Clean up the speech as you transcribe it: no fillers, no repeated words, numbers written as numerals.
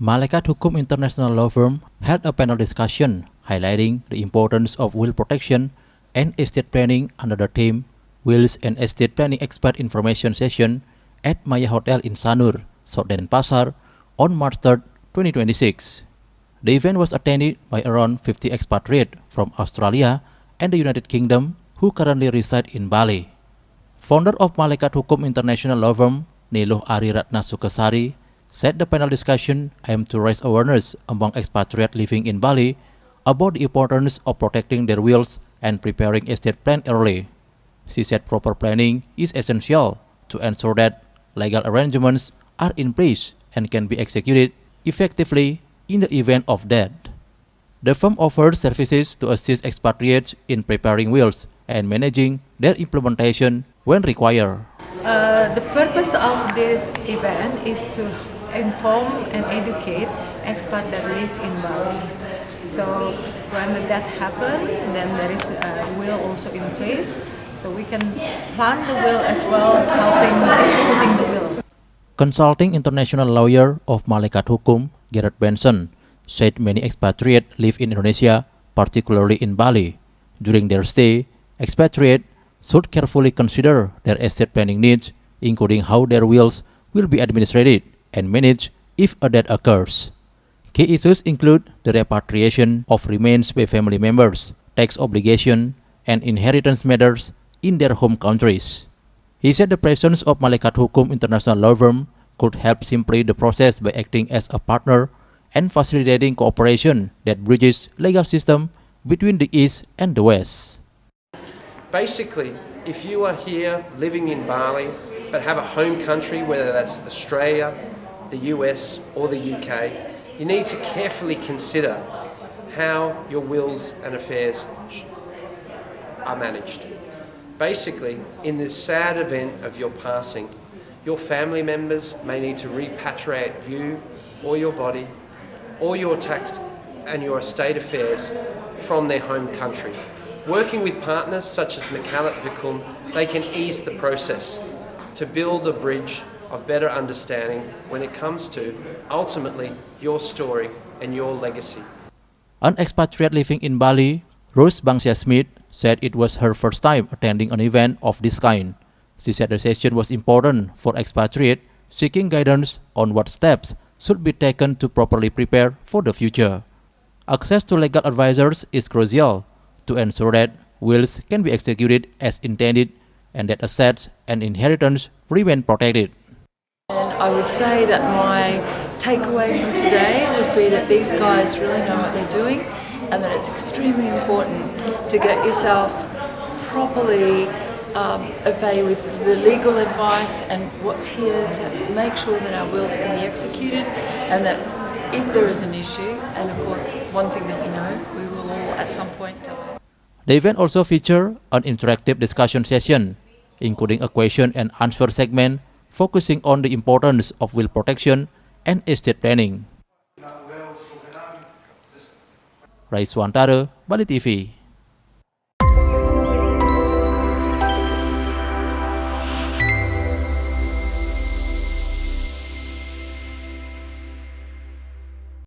Malekat Hukum international law firm held a panel discussion highlighting the importance of will protection and estate planning under the theme Wills and Estate Planning Expert Information Session at Maya Hotel in Sanur, South Denpasar on March 3, 2026. The event was attended by around 50 expatriates from Australia and the United Kingdom who currently reside in Bali. Founder of Malekat Hukum international law firm, Niluh Arie Ratna Sukasari, said the panel discussion aimed to raise awareness among expatriates living in Bali about the importance of protecting their wills and preparing estate plan early. She said proper planning is essential to ensure that legal arrangements are in place and can be executed effectively in the event of death. The firm offers services to assist expatriates in preparing wills and managing their implementation when required. The purpose of this event is to inform and educate expats that live in Bali. So when the death happens, then there is a will also in place. So we can plan the will as well, helping executing the will. Consulting international lawyer of Malekat Hukum, Gareth Benson, said many expatriates live in Indonesia, particularly in Bali. During their stay, expatriates should carefully consider their estate planning needs, including how their wills will be administered and managed if a death occurs. Key issues include the repatriation of remains by family members, tax obligation, and inheritance matters in their home countries. He said the presence of Malekat Hukum international law firm could help simplify the process by acting as a partner and facilitating cooperation that bridges legal system between the East and the West. Basically, if you are here living in Bali but have a home country, whether that's Australia, the US or the UK, you need to carefully consider how your wills and affairs are managed. Basically, in the sad event of your passing, your family members may need to repatriate you or your body or your tax and your estate affairs from their home country. Working with partners such as Malekat Hukum, they can ease the process to build a bridge of better understanding when it comes to, ultimately, your story and your legacy. An expatriate living in Bali, Rose Bangsia Smith, said it was her first time attending an event of this kind. She said the session was important for expatriates seeking guidance on what steps should be taken to properly prepare for the future. Access to legal advisors is crucial to ensure that wills can be executed as intended and that assets and inheritance remain protected. And I would say that my takeaway from today would be that these guys really know what they're doing and that it's extremely important to get yourself properly away with the legal advice and what's here to make sure that our wills can be executed and that if there is an issue, and of course one thing that you know, we will all at some point die. The event also featured an interactive discussion session, including a question and answer segment focusing on the importance of will protection and estate planning. Rai Swantara, Bali TV.